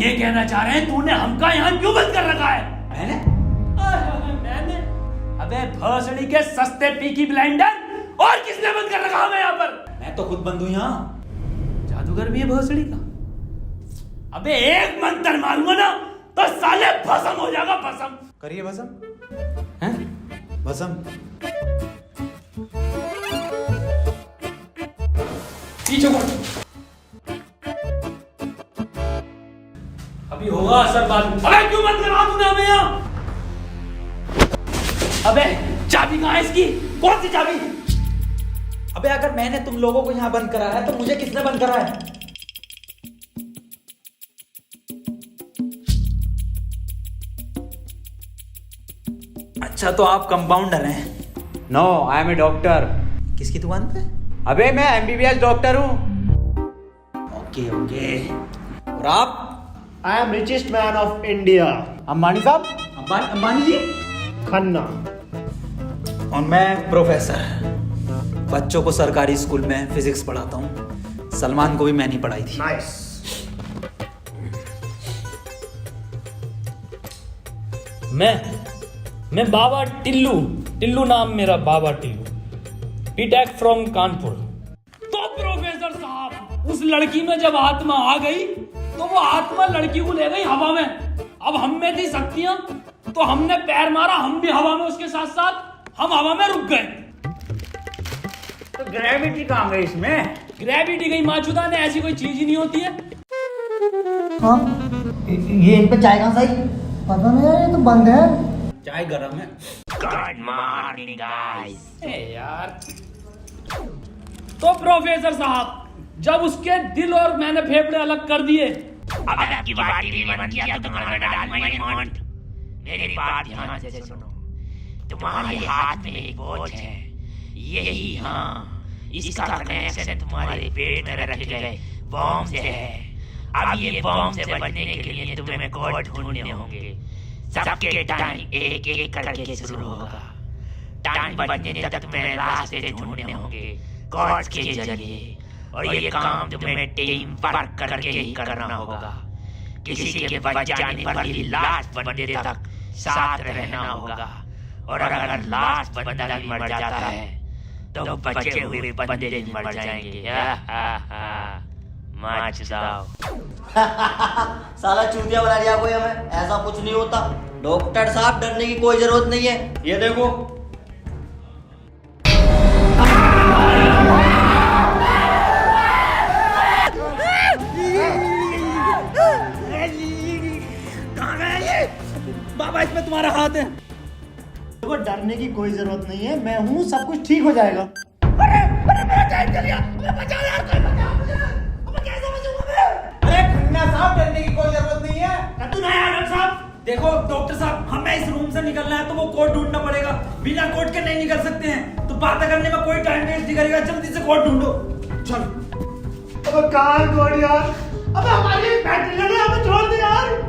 ये कहना चाह रहे हैं तूने हमका यहाँ क्यों बंद कर रखा है? मैंने? अबे भोसड़ी के सस्ते पीकी ब्लेंडर, और किसने बंद कर रखा हमें यहाँ पर? मैं तो खुद बंद हूँ यहाँ। जादूगर भी है भोसड़ी का। अबे एक मंत्र मारूंगा ना तो साले भस्म हो जाएगा, भस्म। करिए भस्म। हैं? भस्म। पीछे को अभी होगा असर बाद में। अबे क्यों बंद करा तूने हमें यहाँ? अबे चाबी कहाँ है इसकी? कौन सी चाबी? अबे अगर मैंने तुम लोगों को यहाँ बंद करा है तो मुझे किसने बंद करा है? अच्छा तो आप कंपाउंडर हैं? No, I am a doctor. किसकी दुकान पे? अबे मैं एमबीबीएस डॉक्टर हूँ। Okay okay. और आप? I am richest man of India, Ambani साहब। अंबानी जी? खन्ना। और मैं प्रोफेसर, बच्चों को सरकारी स्कूल में फिजिक्स पढ़ाता हूँ। सलमान को भी मैंने ही पढ़ाई थी। नाइस। मैं बाबा टिल्लू नाम मेरा, बाबा टिल्लू, बीटेक फ्रॉम कानपुर। तो प्रोफेसर साहब, उस लड़की में जब आत्मा आ गई तो वो आत्मा लड़की को ले गई हवा में। अब हम में थी शक्तियां तो हमने पैर मारा, हम भी हवा में उसके साथ साथ, हम हवा में रुक गए। तो ग्रेविटी कहाँ गई इसमें? ग्रेविटी गई माचुदा ने, ऐसी कोई चीज ही नहीं होती है। हाँ, ये इन पे चाय कहाँ से आई? पता नहीं यार, ये तो बंद है। चाय गरम है। Good morning guys. यार तो प्रोफेसर साहब, जब उसके दिल और मैंने फेफड़े अलग कर दिए, अब आपकी बारी भी मन किया तो तुम्हारा डाल माय मॉन्ट। मेरी बात ध्यान से सुनो। तुम्हारे हाथ में एक वॉच है, यही, हाँ, इसका कनेक्शन तुम्हारे पेट में रखे गए बॉम्ब से है। अब ये बॉम्ब से बचने के लिए तुम्हें कोड ढूंढने होंगे। सबके टाइम एक एक करके शुरू होगा। टाइम बचने तक तुम्हें रास्ते ढूंढने होंगे कोड के जरिए, और ये काम तुम्हें टीम वर्क करके ही करना होगा। किसी के बच जाने पर भी लास्ट बंदे तक साथ रहना होगा, और अगर लास्ट बंदा भी मर जाता है तो बचे हुए बंदे भी मर जाएंगे। साला चूतिया बना दिया कोई हमें, ऐसा कुछ नहीं होता। डॉक्टर साहब डरने की कोई जरूरत नहीं है, ये देखो। बाबा इसमें तुम्हारा हाथ है। देखो डरने की कोई जरूरत नहीं है, मैं हूँ, सब कुछ ठीक हो जाएगा। अरे खन्ना साहब, डरने की कोई जरूरत नहीं है। देखो डॉक्टर साहब, हमें इस रूम से निकलना है तो वो कोड ढूंढना पड़ेगा। बिना कोड के नहीं निकल सकते हैं। तो बात करने में कोई टाइम वेस्ट नहीं करेगा, जल्दी से कोड ढूंढो। चलो। अब कहाँ कोड यार? अब हमारी बैटरी लगे, हमें छोड़ दे यार।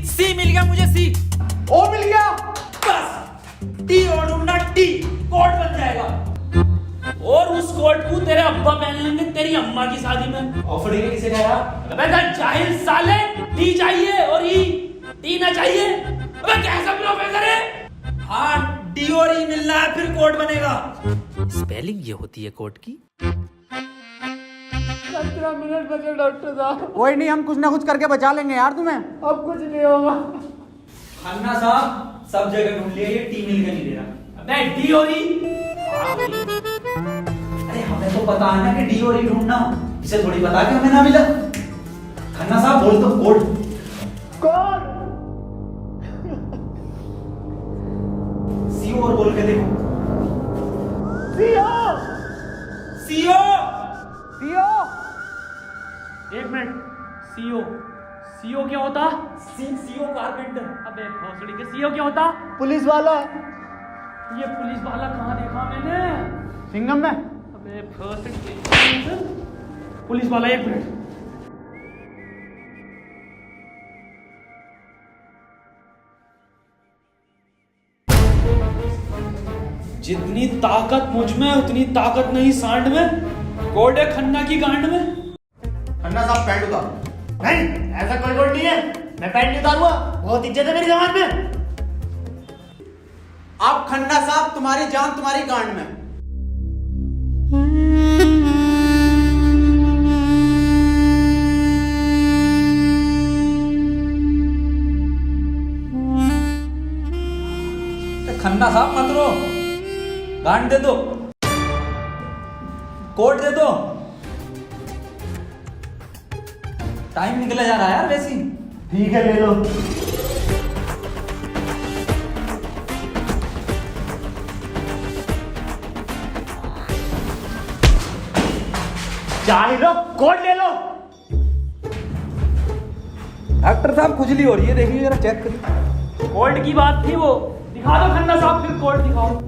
सी मिल गया मुझे। सी ओ मिल गया। बस टी और ढूंढना, टी कोड बन जाएगा। और उस कोट को तेरे अब्बा पहन लेंगे तेरी अम्मा की शादी में। ऑफर ने किसे कहा? अबे जाहिल साले, टी चाहिए और ई, टी ना चाहिए। अबे कैसा प्रोफेसर है? हाँ, डी और ई मिलना है, फिर कोड बनेगा। स्पेलिंग ये होती है कोड की। 15 मिनट बचे डॉक्टर साहब। कोई नहीं, हम कुछ ना कुछ करके बचा लेंगे यार तुम्हें। अब कुछ नहीं होगा। खन्ना साहब, सब जगह ढूंढ लिया, ये टी मिल के नहीं दे रहा। अबे डी और ई? अरे हमें तो पता है ना कि डी और ई ढूंढना, इसे थोड़ी पता कि हमें ना मिला। खन्ना साहब बोल दो कोड। कौन? सीओ और बोल के देखो। सीओ। सीओ। सीओ। एक मिनट, सीओ, सीओ क्या होता? CO carpenter. अबे भोसड़ी के सीओ क्या होता? पुलिस वाला। ये पुलिस वाला कहाँ देखा मैंने? सिंघम में। अबे भोसड़ी के पुलिस वाला, एक मिनट। जितनी ताकत मुझ में उतनी ताकत नहीं सांड में। कोड है खन्ना की गांड में। खन्ना साहब पैंट उतारो। नहीं, ऐसा कोई कोड नहीं है, मैं पैंट नहीं उतारूंगा, बहुत इज्जत है मेरी जमात में। आप खन्ना साहब, तुम्हारी जान तुम्हारी गांड में। खन्ना साहब मत रो, गांड दे दो, कोट दे दो। टाइम निकला जा रहा है यार वैसे ही। ठीक है, ले लो। चाहे लो, कोड ले लो। डॉक्टर साहब खुजली हो रही है, देखिए जरा चेक करिए। कोड की बात थी वो, दिखा दो खन्ना साहब, फिर कोड दिखाओ।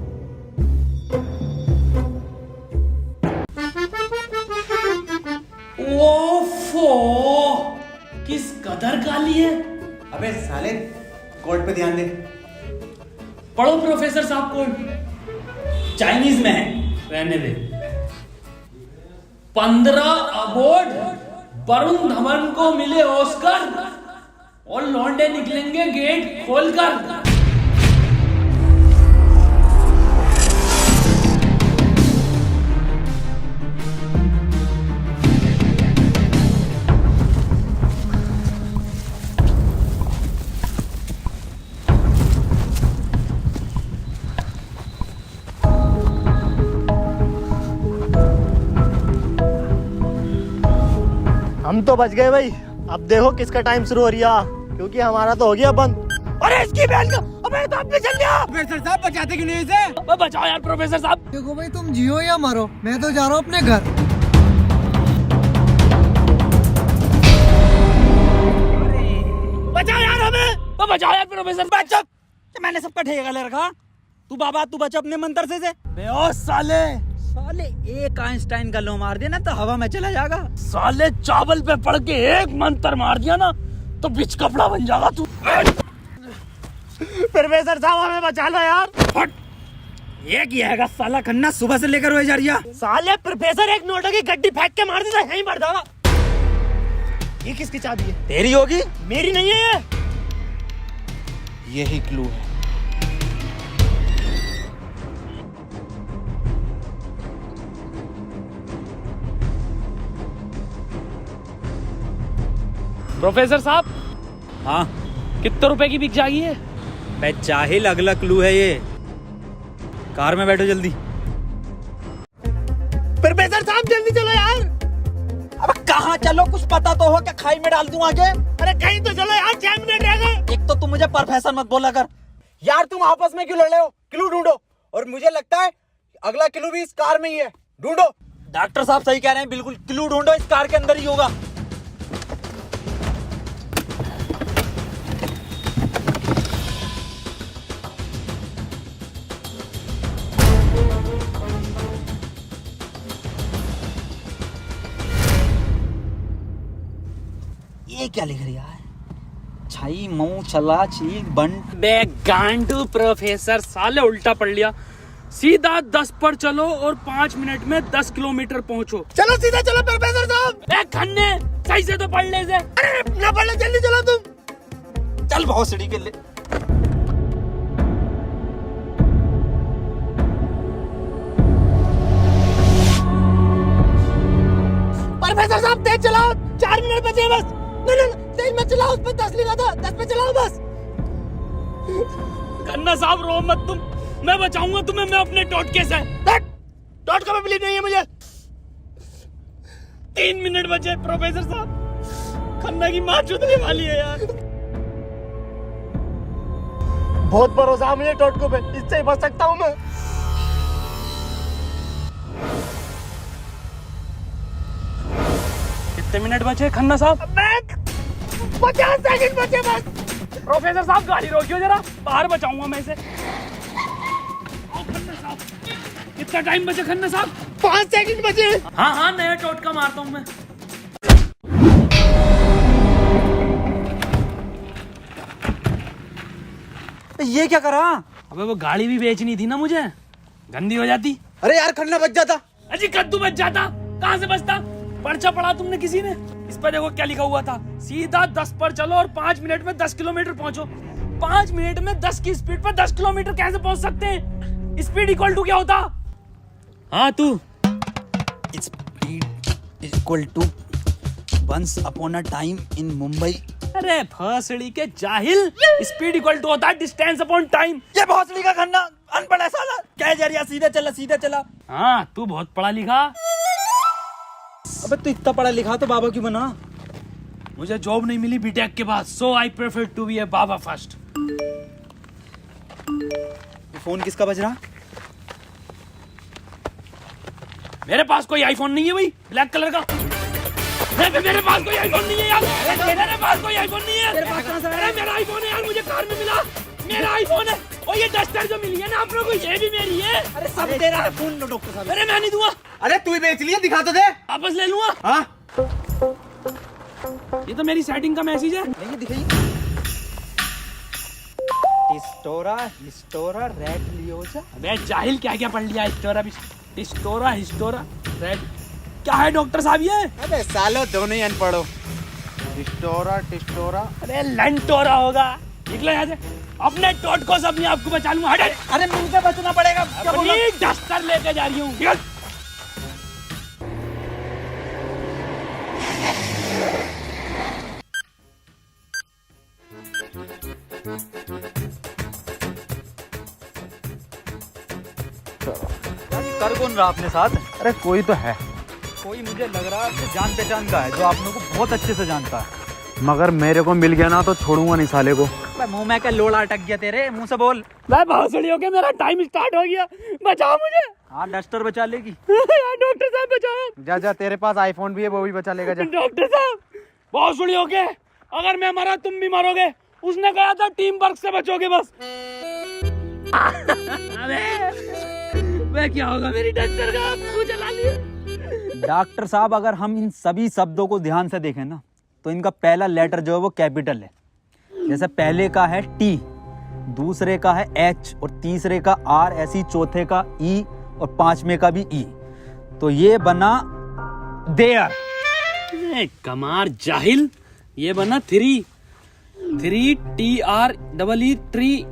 ओफो, किस कदर काली है। अबे साले, कोड पे ध्यान दे। पढ़ो प्रोफेसर साहब कोड। चाइनीज में है। रहने दे। 15 अवार्ड वरुण धवन को मिले ऑस्कर और लौंडे निकलेंगे गेट खोलकर। हम तो बच गए भाई। अब देखो किसका टाइम शुरू हो रहा, क्योंकि हमारा तो हो गया बंद। अरे इसकी बहन का, अबे तो अपने चल गया। प्रोफेसर साहब बचाते क्यों नहीं इसे? बचाओ यार प्रोफेसर साहब। देखो भाई, तुम जियो या मरो, मैं तो जा रहा हूँ अपने घर। बचाओ यार हमें। बचाओ यार प्रोफेसर। बचा, मैंने सबका ठेका ले रखा। तू बाबा तू बच अपने मंत्र से। ओ साले, साले एक आइंस्टाइन का लो मार देना तो हवा में चला जाएगा। साले चावल पे पड़ के एक मंत्र मार दिया ना तो बिच कपड़ा बन जाएगा तू। प्रोफेसर साहब हमें बचा लो यार। हट, ये किया है साला खन्ना सुबह से लेकर हुए जा रही है। साले प्रोफेसर एक नोटों की गड्डी फेंक के मार देता, यहीं मर जाएगा। ये किसकी चाबी है? तेरी होगी। मेरी नहीं है ये। यही क्लू है। प्रोफेसर साहब, हाँ कितने रुपए की बिक जाएगी ये? बे जाहिल, अगला क्लू है ये। कार में बैठो जल्दी। प्रोफेसर साहब जल्दी चलो यार। अब कहाँ चलो, कुछ पता तो हो, क्या खाई में डाल दूं आगे? अरे कहीं तो चलो यार, 6 मिनट रह गए। एक तो तुम मुझे प्रोफेसर मत बोला कर। यार तुम आपस में क्यों लड़ रहे हो? क्लू ढूंढो। और मुझे लगता है अगला क्लू भी इस कार में ही है। ढूंढो। डॉक्टर साहब सही कह रहे हैं, बिल्कुल क्लू ढूंढो, इस कार के अंदर ही होगा। ये क्या लिख रहा है? छाई मऊ चला चीक बंट। बे गांडू प्रोफेसर, साले उल्टा पढ़ लिया। सीधा 10 पर चलो और 5 मिनट में 10 किलोमीटर पहुंचो। चलो सीधा चलो प्रोफेसर साहब। ए खन्ने, सही से तो पढ़ ले से। अरे ना पढ़ लो, जल्दी चलो तुम। चल बहुत सीढ़ी के लिए। प्रोफेसर साहब तेज चलाओ, 4 मिनट बचे बस। नहीं तेज मत चलाओ, उस पर 10 लिखा था, 10 पे चलाओ बस। खन्ना साहब रो मत तुम, मैं बचाऊंगा तुम्हें, मैं अपने टोटके से। टोटका में बिलीव नहीं है मुझे। 3 मिनट बचे प्रोफेसर साहब, खन्ना की माँ चुदने वाली है यार। बहुत भरोसा है मुझे टोटको पे, इससे ही बच सकता हूँ मैं। कितने मिनट बचे खन्ना साहब? 50 सेकंड बचे बस। प्रोफेसर साहब गाड़ी रोकियो जरा, बाहर बचाऊंगा मैं इसे। खन्ना साहब, कितना टाइम बचे खन्ना साहब? 5 सेकंड बचे। हाँ हाँ, नया टोटका मारता हूँ मैं। ये क्या करा? अबे वो गाड़ी भी बेचनी थी ना मुझे, गंदी हो जाती। अरे यार खन्ना बच जाता। अजी कद्दू बच जाता, कहाँ से बचता? पर्चा पढ़ा तुमने किसी ने? इस पर देखो क्या लिखा हुआ था, सीधा 10 पर चलो और 5 मिनट में 10 किलोमीटर पहुंचो। 5 मिनट में 10 की स्पीड पर 10 किलोमीटर कैसे पहुंच सकते हैं? स्पीड इक्वल टू क्या होता? हाँ तू। Speed equal to once upon a time in Mumbai. अरे भोसड़ी के जाहिल, स्पीड इक्वल टू होता है डिस्टेंस अपॉन टाइम। ये भोसड़ी का खन्ना अनपढ़ है साला। क्या जा रहा, सीधा चला सीधा चला। हाँ तू बहुत पढ़ा लिखा। अबे तू इतना पढ़ा लिखा तो बाबा क्यों बना? मुझे जॉब नहीं मिली बीटेक के बाद, so I prefer to be a बाबा फर्स्ट। ये फोन किसका बज रहा? मेरे पास कोई आईफोन नहीं है भाई, ब्लैक कलर का। मेरे पास कोई आईफोन नहीं है यार। मेरे पास कोई आईफोन नहीं है। अरे मेरा आईफोन है यार, मुझे कार में मिला। मेरा आईफोन है। और ये डस्टर जो मिली है ना आप लोगों को, ये भी मेरी है। अरे सब तेरा है। फोन लो डॉक्टर साहब। अरे मैं नहीं दूंगा, अरे तू ही बेच लिया, दिखा तो दे। वापस ले लूंगा। हाँ ये तो मेरी सेटिंग का मैसेज है। नहीं दिखाइए। हिस्टोरा रेड लियोजा। अबे जाहिल क्या क्या पढ़ लिया? हिस्टोरा रेड क्या है डॉक्टर साहब ये? अबे सालो दोनों ही अनपढ़ हो। टिस्टोरा। अरे लंटोरा होगा। निकलो यहाँ से, अपने टोटको से अपने आप को बचा लूंगा। हट। अरे मुंह से बचना पड़ेगा। क्या बोला? अपनी डस्टर लेके जा रही हूँ। निकल। कर कौन रहा अपने साथ? अरे कोई तो है, कोई मुझे लग रहा है आपसे जान पहचान का है, जो आप लोगों को बहुत अच्छे से जानता है। मगर मेरे को मिल गया ना तो छोड़ूंगा नहीं साले को। मुंह में क्या लोड़ा अटक गया तेरे मुंह से बोल। मैं भोसड़ी हो गया, मेरा टाइम स्टार्ट हो गया। बचाओ मुझे। हाँ डस्टर बचा लेगी। यार डॉक्टर साहब बचाओ। जा तेरे पास आईफोन भी है, वो भी बचा लेगा। जा डॉक्टर साहब भोसड़ी हो गए, अगर मैं मरा तुम भी मरोगे। उसने कहा था टीम वर्क से बचोगे बस। अबे क्या होगा मेरी डस्टर का? आपको जला लिया। डॉक्टर साहब अगर हम इन सभी शब्दों को ध्यान से देखें ना, तो इनका पहला लेटर जो है वो कैपिटल है। जैसे पहले का है टी, दूसरे का है एच और तीसरे का आर, ऐसी चौथे का ई और पांचवें का भी ई। तो ये बना देयर। कमार जाहिल, ये बना 3 TREE tree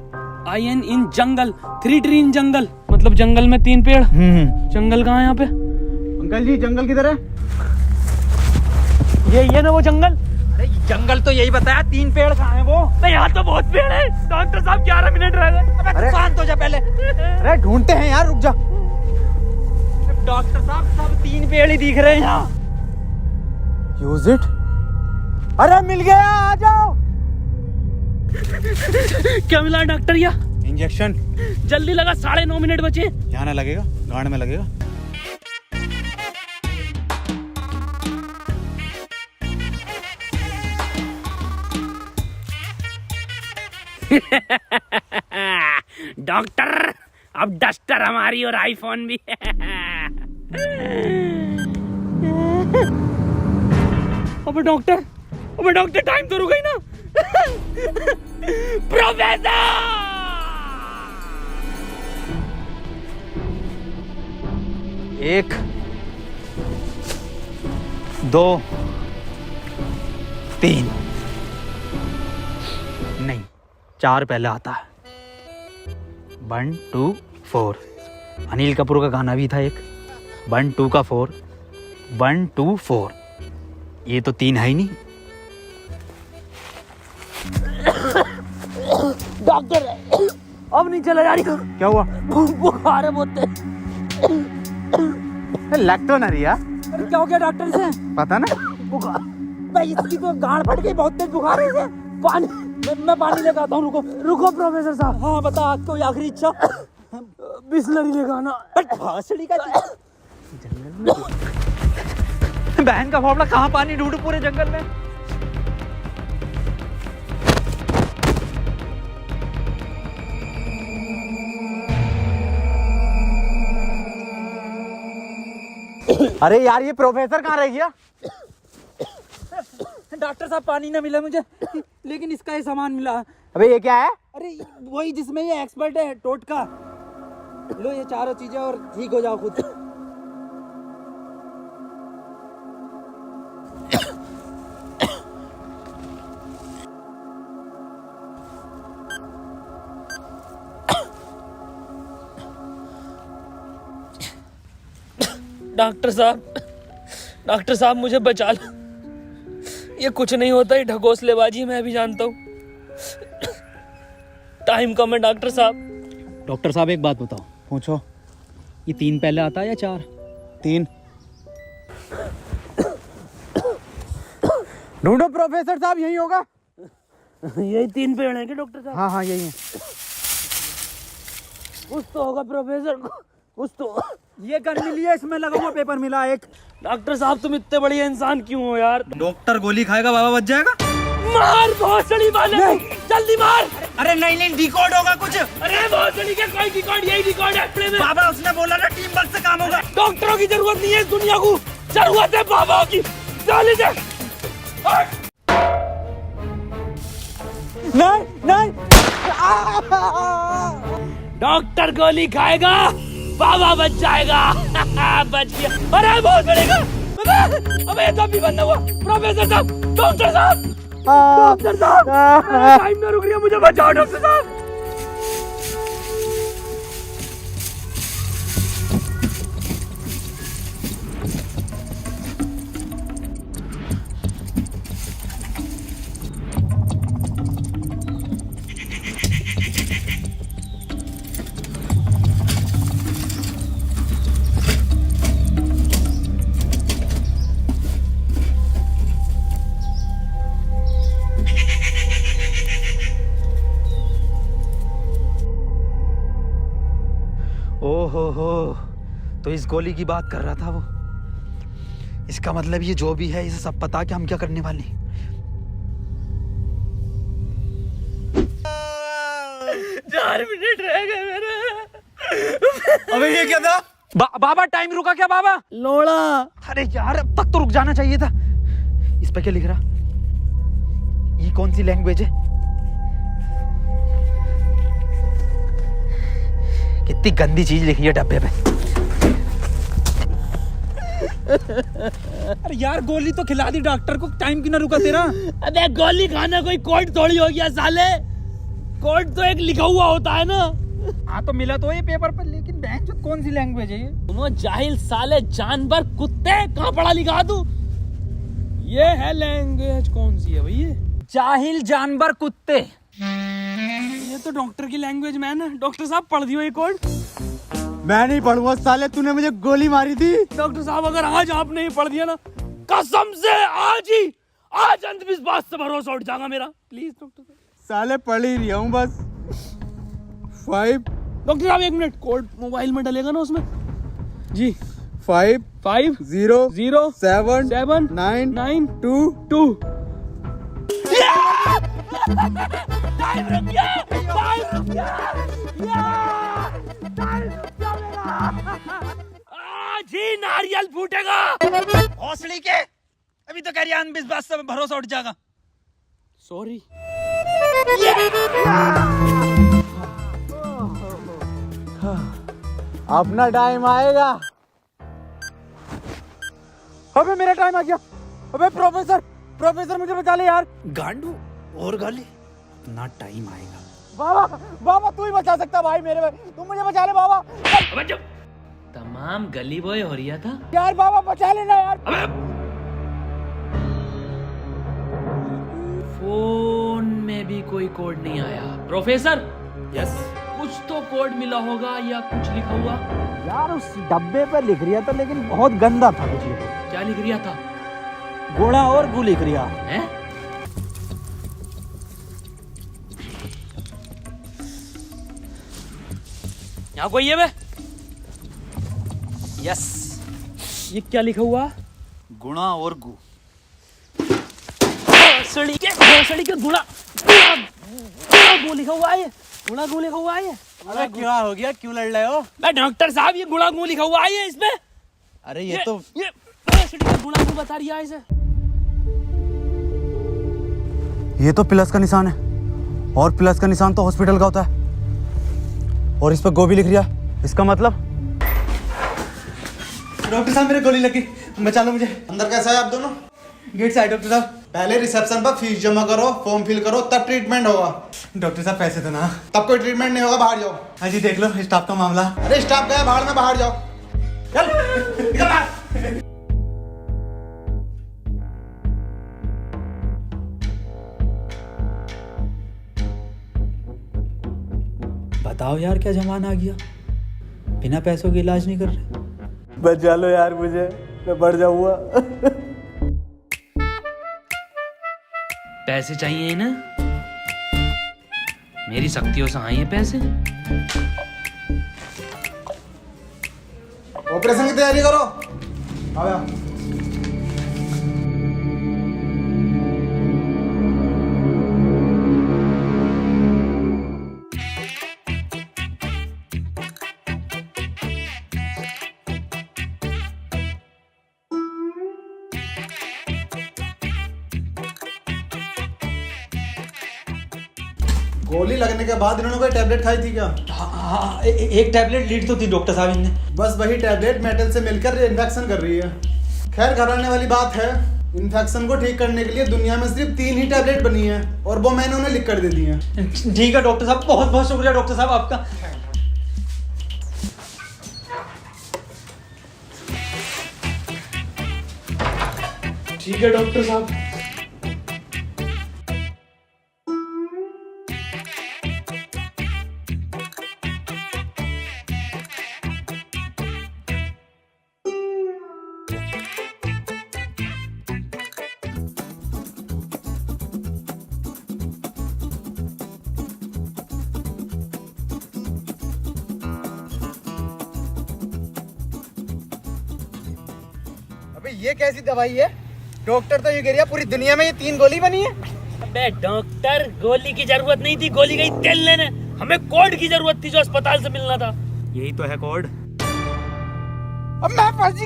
IN in jungle. 3 tree in jungle मतलब जंगल में 3 पेड़। जंगल कहाँ है यहाँ पे? अंकल जी जंगल किधर है? ये ना वो जंगल। अरे जंगल तो यही बताया, 3 पेड़ कहाँ है वो? नहीं यहाँ तो बहुत पेड़ है। डॉक्टर साहब 11 मिनट रह गए। अबे शांत हो जा पहले। अरे ढूंढते हैं यार, रुक जा। डॉक्टर साहब सब 3 पेड़ ही दिख रहे हैं यहाँ। Use it. अरे मिल गया, आ जाओ। क्या मिला डॉक्टर? या इंजेक्शन। जल्दी लगा, 9.5 मिनट बचे। यहाँ ना लगेगा, गांड में लगेगा। डॉक्टर अब डस्टर हमारी और आईफोन भी है। अबे डॉक्टर टाइम तो रुक गई ना। प्रोफेसर 1 2 3 नहीं 4 पहले आता है। 1 2 4। अनिल कपूर का गाना भी था एक। 1 2 का 4, 1 2 4। ये तो 3 है ही नहीं। डॉक्टर अब नहीं चला जा रही। क्या हुआ? बुखार है बहुत। लग तो ना रही यार। अरे क्या हो गया डॉक्टर से? पता ना। बुखार भाई, इसकी तो गांड फट गई, बहुत तेज बुखार है इसे। पानी मैं पानी लेकर आता हूँ। रुको प्रोफेसर साहब। हाँ बता, कोई आखिरी इच्छा? बिस्लरी लेगा ना। भासड़ी का बहन का फावड़ा, कहाँ पानी ढूंढूं पूरे जंगल में? अरे यार ये प्रोफेसर कहाँ रह गया? डॉक्टर साहब पानी ना मिला मुझे, लेकिन इसका ये सामान मिला। अबे ये क्या है? अरे वही जिसमें ये एक्सपर्ट है, टोटका। लो ये चारों चीजें और ठीक हो जाओ खुद। डॉक्टर साहब मुझे बचा लो। ये कुछ नहीं होता, ये ढकोसलेबाजी मैं भी जानता हूँ। टाइम कम है डॉक्टर साहब। डॉक्टर साहब एक बात बताओ, पूछो, ये 3 पहले आता है या 4? 3। ढूंढो प्रोफेसर साहब, यही होगा। यही 3 पेड़ हैं क्या डॉक्टर साहब? हाँ हाँ यही है। कुछ तो होगा प्रोफेसर, कुछ तो। ये गन मिली है, इसमें लगा हुआ पेपर मिला एक। डॉक्टर साहब तुम इतने बड़े इंसान क्यों हो यार? डॉक्टर गोली खाएगा, बाबा बच जाएगा। मार भोसड़ी वाले, जल्दी मार। अरे नहीं डिकोड होगा कुछ। अरे भोसड़ी के कोई रिकॉर्ड, यही रिकॉर्ड है प्ले में। बाबा उसने बोला ना टीम वर्क से काम होगा। डॉक्टरों की जरूरत नहीं है इस दुनिया को, जरूरत है बाबा की। चले जा। नहीं डॉक्टर गोली खाएगा, बाबा बच जाएगा। बच गया। अरे बहुत बड़ेगा। अबे तो भी बंद हुआ। प्रोफेसर साहब, डॉक्टर साहब, डॉक्टर साहब, टाइम ना रुक रही है, मुझे बचाओ डॉक्टर साहब। ओहो, तो इस गोली की बात कर रहा था वो। इसका मतलब ये जो भी है, इसे सब पता कि हम क्या करने वाले हैं। 4 मिनट रह गए मेरे। अबे ये क्या था? बाबा टाइम रुका क्या बाबा? लोड़ा। अरे यार अब तक तो रुक जाना चाहिए था। इस पे क्या लिख रहा? ये कौन सी लैंग्वेज है? कितनी गंदी चीज लिखी है डब्बे पे। अरे यार गोली तो खिला दी डॉक्टर को, टाइम क्यों ना रुका तेरा? अबे गोली खाना कोई कोड थोड़ी हो गया साले। कोड तो एक लिखा हुआ होता है ना। हाँ तो मिला तो ये पेपर पर, लेकिन बैंक जो कौन सी लैंग्वेज है ये? तुम जाहिल साले, जानवर कुत्ते, कहाँ पढ़ा लिखा तू? ये है लैंग्वेज, कौन सी है भाई ये? जाहिल जानवर कुत्ते। ये तो डॉक्टर की लैंग्वेज मैन है। डॉक्टर साहब पढ़ दियो ये कोड। मैं नहीं पढ़ूंगा साले, तूने मुझे गोली मारी थी। डॉक्टर साहब अगर आज आप नहीं पढ़ दिया ना, कसम से आज अंधविश्वास से भरोसा उठ जाएगा मेरा। प्लीज डॉक्टर साहब। साले पढ़ ही रहा हूँ बस। 5 डॉक्टर साहब 1 मिनट, कोड मोबाइल में डलेगा ना उसमें? जी 5 5 0 0 7 7 9 9 2 2। टाइम रुक गया, टाइम रुक गया, टाइम रुक गया मेरा। आज ही नारियल फूटेगा। हौसली के अभी तो कह रही अंधविश्वास से भरोसा उठ जाएगा। सॉरी। अपना टाइम आएगा। अबे मेरा टाइम आ गया। अबे प्रोफेसर मुझे बचा ले यार। गांडू और गाली, अपना टाइम आएगा। बाबा तू ही बचा सकता भाई मेरे भाई, तुम मुझे बचा ले बाबा। अबे जब तमाम गली बॉय हो रहा था यार बाबा बचा लेना यार। अबे फोन में भी कोई कोड नहीं आया। प्रोफेसर, यस, कुछ तो कोड मिला होगा या कुछ लिखा हुआ? यार उस डब्बे पे लिख रिया था, लेकिन बहुत गंदा था कुछ लिखा। क्या लिख रिया था? गोड़ा और गु लिख रिया है। यहाँ कोई है बे? यस, ये क्या लिखा हुआ? गुणा और गु। भोसड़ी के गुड़ा गु लिखा हुआ है। गुड़ा गु लिखा हुआ है। अरे क्या हो गया, क्यों लड़ रहे हो? मैं डॉक्टर साहब, ये गुड़ा गु लिखा हुआ है इसमें। अरे ये तो भोसड़ी का गुड़ा गु बता रही है इसे। ये तो प्लस का निशान है, और प्लस का निशान तो हॉस्पिटल का होता है, और इस पर गो भी लिख रिया। इसका मतलब? डॉक्टर साहब मेरे गोली लगी, बचा लो मुझे। अंदर कैसा है आप दोनों? गेट से आए डॉक्टर साहब। पहले रिसेप्शन पर फीस जमा करो, फॉर्म फिल करो, तब ट्रीटमेंट होगा। डॉक्टर साहब पैसे तो ना। तब कोई ट्रीटमेंट नहीं होगा, बाहर जाओ। हाँ जी देख लो स्टाफ का मामला। अरे स्टाफ गया बाहर में, बाहर जाओ। चल निकल बाहर। बताओ यार क्या जमाना आ गया, बिना पैसों के इलाज नहीं कर रहे। बचा लो यार मुझे, मैं बढ़ जाऊंगा। पैसे चाहिए ना, मेरी शक्तियों से आए हैं पैसे। ऑपरेशन की तैयारी करो। आओ यार। गोली लगने के बाद इन्होंने कोई टैबलेट खाई थी क्या? हाँ, एक टैबलेट लीड तो थी डॉक्टर साहब इनने। बस वही टैबलेट मेटल से मिलकर इन्फेक्शन कर रही है। खैर घबराने वाली बात है, इन्फेक्शन को ठीक करने के लिए दुनिया में सिर्फ 3 ही टैबलेट बनी है और वो मैंने उन्हें लिख कर दे दी है। ठीक है डॉक्टर साहब, बहुत बहुत शुक्रिया डॉक्टर साहब आपका। ठीक है डॉक्टर साहब। अबे ये कैसी दवाई है? डॉक्टर तो ये कह रहा पूरी दुनिया में ये 3 गोली बनी है। अबे डॉक्टर, गोली की जरूरत नहीं थी, गोली गई तेल लेने। हमें कोड की जरूरत थी जो अस्पताल से मिलना था। यही तो है कोड। अब मैं फंस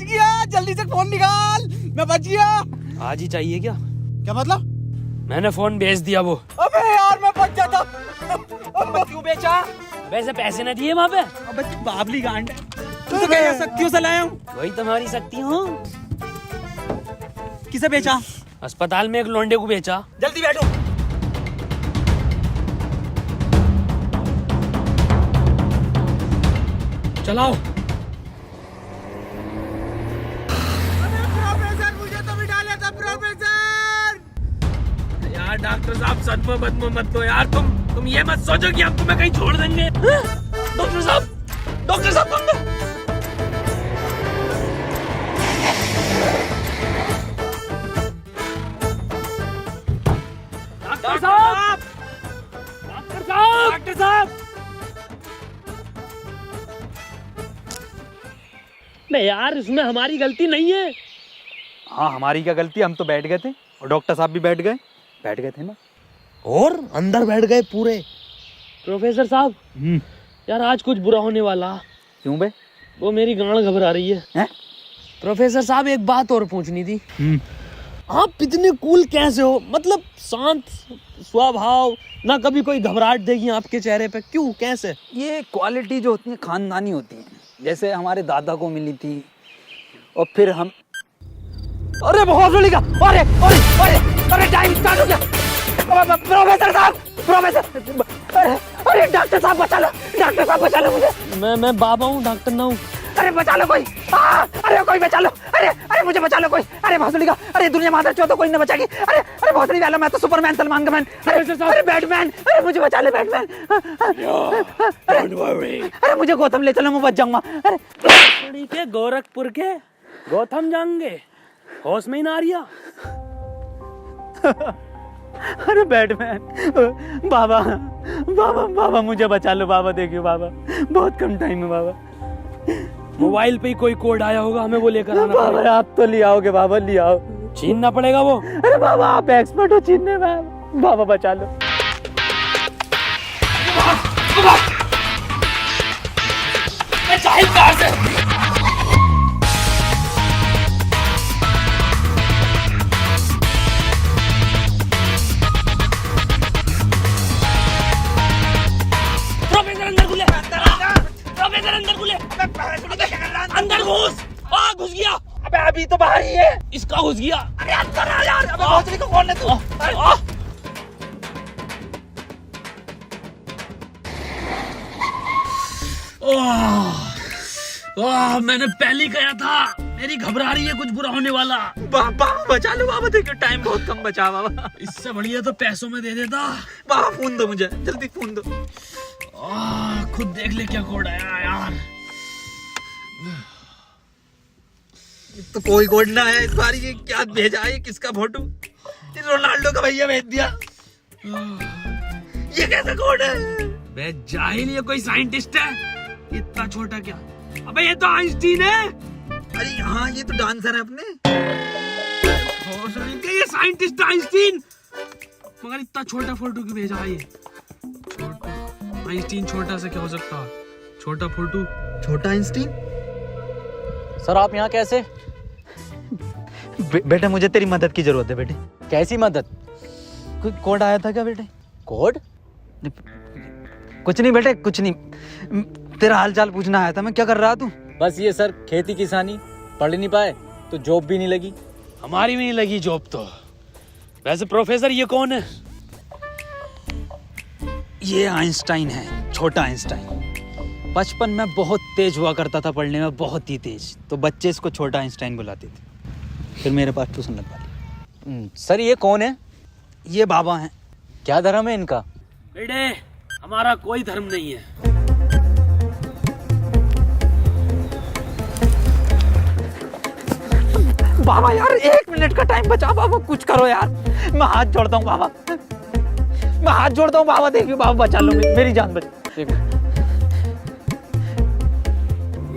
गया, जल्दी से फोन निकाल, मैं बच गया। आज ही चाहिए क्या? क्या मतलब? मैंने फोन भेज दिया वो। अबे यार मैं बच जाता। क्यों बेचा? वैसे पैसे न दिए वहाँ पे। अबे तू बाबली गांड है, तू तो क्या शक्तियों से लाया हूँ। वही तुम्हारी शक्ति हूँ। किसे बेचा? अस्पताल में एक लोंडे को बेचा। जल्दी बैठो। चलाओ। प्रोफेसर मुझे तो भी डाला था प्रोफेसर। यार डॉक्टर साहब सदमे बदमे मत दो यार, तुम ये मत सोचो कि हम तुम्हें कहीं छोड़ देंगे। डॉक्टर साहब तुम डॉक्टर साहब नहीं यार, इसमें हमारी गलती नहीं है। हाँ हमारी क्या गलती, हम तो बैठ गए थे और डॉक्टर साहब भी बैठ गए थे ना। और अंदर बैठ गए पूरे। प्रोफेसर साहब यार आज कुछ बुरा होने वाला। क्यों बे? वो मेरी गांड घबरा रही है। प्रोफेसर साहब एक बात और पूछनी थी। आप इतने कूल कैसे हो? मतलब शांत स्वभाव, ना कभी कोई घबराहट देगी आपके चेहरे पे, क्यों कैसे? ये क्वालिटी जो होती है खानदानी होती है, जैसे हमारे दादा को मिली थी और फिर हम। अरे बहुत बड़ी का, अरे अरे अरे अरे टाइम स्टार्ट हो गया। प्रोफेसर साहब, अरे डॉक्टर साहब बचा लो मुझे। मैं बाबा हूँ, डॉक्टर ना हूँ। अरे बचा लो कोई, अरे कोई बचा लो, अरे मुझे बचा लो कोई। अरे भोसड़ी का, अरे दुनिया माता चो तो कोई न बचाएगी। अरे भोसड़ी वाला, मैं तो सुपरमैन सलमान का मैन। अरे बैटमैन, अरे मुझे बचा ले बैटमैन। अरे मुझे गौतम ले चलो, मैं बच जाऊंगा। अरे के गोरखपुर के गौतम जाएंगे, होश में ही ना आ रिया। अरे बैटमैन, बाबा मुझे बचा लो बाबा, देखियो बाबा बहुत कम टाइम है बाबा। मोबाइल पे ही कोई कोड आया होगा, हमें वो लेकर आना बाबा पड़ेगा। आप तो ले आओगे बाबा, ले आओ। छीनना पड़ेगा वो। अरे बाबा आप एक्सपर्ट हो छीनने में, बाबा बचा लो। प्रोफेसर अंदर खुले। कहाँ घुस गया? अरे अंदर आ यार, अबे भोसड़ी को कौन है तू? मैंने पहले कहा था, मेरी घबरा रही है, कुछ बुरा होने वाला। बाबा बचा लो बाबा, देखो टाइम बहुत कम बचा बाबा। इससे बढ़िया तो पैसों में दे देता। बाबा फोन दो मुझे, जल्दी फोन दो। खुद देख ले क्या कोड आया यार। तो कोई कोड ना आया इस बार, ये क्या भेजा है, किसका फोटो? रोनाल्डो का भैया भेज दिया। ये कैसा कोड है? बे जाहिल, ये कोई साइंटिस्ट है? इतना छोटा क्या? अबे ये तो आइंस्टीन है। अरे हाँ, ये तो डांसर है अपने। ये साइंटिस्ट आइंस्टीन, मगर इतना छोटा फोटो क्यों भेजा है? ये छोटा आइंस्टीन, छोटा से क्या हो सकता है? छोटा फोटो, छोटा आइंस्टीन। सर आप यहाँ कैसे? बेटे मुझे तेरी मदद की जरूरत है बेटे। कैसी मदद? कोई कोड आया था क्या बेटे? कोड? कुछ नहीं बेटे, कुछ नहीं, तेरा हाल चाल पूछना आया था मैं। क्या कर रहा तू? बस ये सर, खेती किसानी, पढ़ नहीं पाए तो जॉब भी नहीं लगी। हमारी भी नहीं लगी जॉब तो। वैसे प्रोफेसर ये कौन है? ये आइंस्टाइन है, छोटा आइंस्टाइन। बचपन में बहुत तेज हुआ करता था पढ़ने में, बहुत ही तेज, तो बच्चे इसको छोटा आइंस्टाइन बुलाते थे। फिर मेरे पास ट्यूशन लगवा ली। सर ये कौन है? ये बाबा हैं। क्या धर्म है इनका? बेटे हमारा कोई धर्म नहीं है। बाबा यार 1 मिनट का टाइम बचा बाबा, कुछ करो यार, मैं हाथ जोड़ता हूँ बाबा, मैं हाथ जोड़ता हूँ बाबा। देखिए बाबा बचा लो, मेरी जान बचा।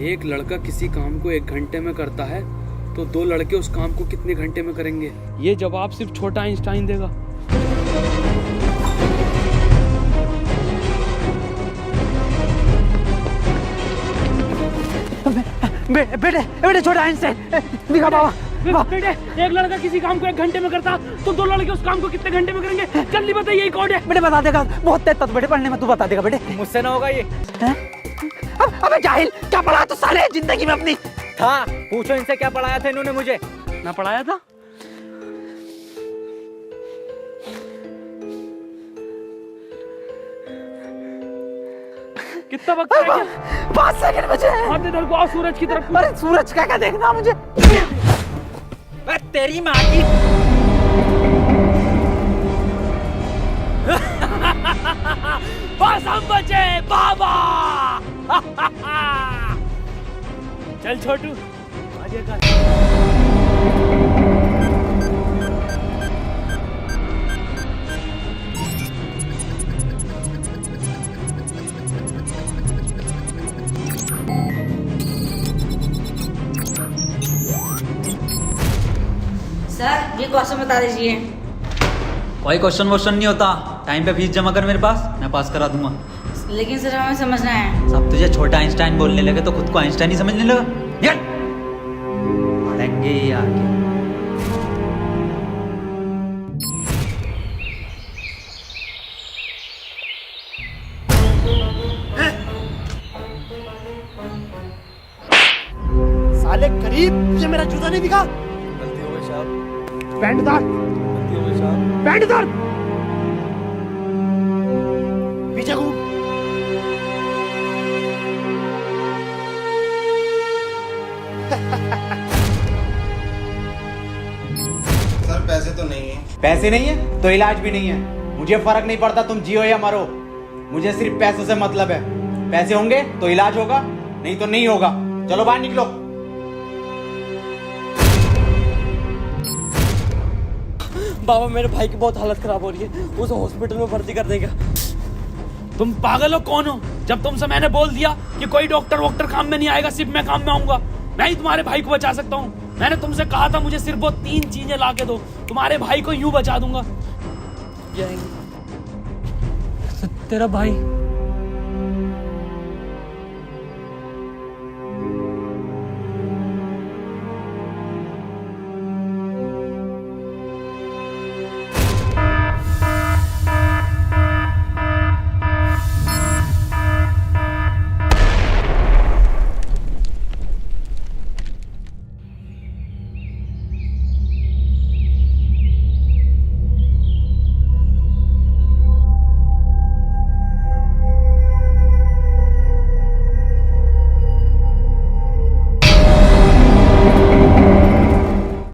एक लड़का किसी काम को 1 घंटे में करता है तो 2 लड़के उस काम को कितने घंटे में करेंगे? ये जवाब सिर्फ छोटा आइंस्टाइन देगा। बेटे छोटा आइंस्टाइन दिखा बाबा। बेटे एक लड़का किसी काम को 1 घंटे में करता तो 2 लड़के उस काम को कितने घंटे में करेंगे? जल्दी बताइए, यही कोड है। बेटे बता देगा, बहुत तेज था बेटे पढ़ने में, तू बता देगा बेटे। मुझसे ना होगा ये। अबे जाहिल, क्या पढ़ा तू साले जिंदगी में अपनी? था, पूछो इनसे क्या पढ़ाया था इन्होंने मुझे। ना पढ़ाया था? कितना वक्त है? 5 सेकंड बचे हैं। हाथ इधर को आओ, सूरज की तरफ। अरे सूरज क्या देखना मुझे? तेरी माँ की। बस हम बचे बाबा। चल छोटू आगे कर। सर ये क्वेश्चन बता दीजिए। कोई क्वेश्चन वोश्चन नहीं होता, टाइम पे फीस जमा कर मेरे पास, मैं पास करा दूंगा। लेकिन सर हमें समझना है। सब तुझे छोटा आइंस्टाइन बोलने लगे तो खुद को आइंस्टाइन ही समझने लगा। निकल पढ़ेंगे ही आगे। साले गरीब, तुझे मेरा जूता नहीं दिखा? गलती हो गई साहब। पैंट उतार। गलती हो गई साहब। पैंट उतार। पीछे घूम। सर पैसे तो नहीं है। पैसे नहीं है तो इलाज भी नहीं है। मुझे फर्क नहीं पड़ता तुम जियो या मरो, मुझे सिर्फ पैसों से मतलब है। पैसे होंगे तो इलाज होगा, नहीं तो नहीं होगा। चलो बाहर निकलो। बाबा मेरे भाई की बहुत हालत खराब हो रही है, उसे हॉस्पिटल में भर्ती कर देगा। तुम पागल हो? कौन हो? जब तुमसे मैंने बोल दिया कि कोई डॉक्टर वॉक्टर काम में नहीं आएगा, सिर्फ मैं काम में आऊंगा। मैं ही तुम्हारे भाई को बचा सकता हूँ। मैंने तुमसे कहा था मुझे सिर्फ वो 3 चीजें ला के दो, तुम्हारे भाई को यूं बचा दूंगा। तेरा भाई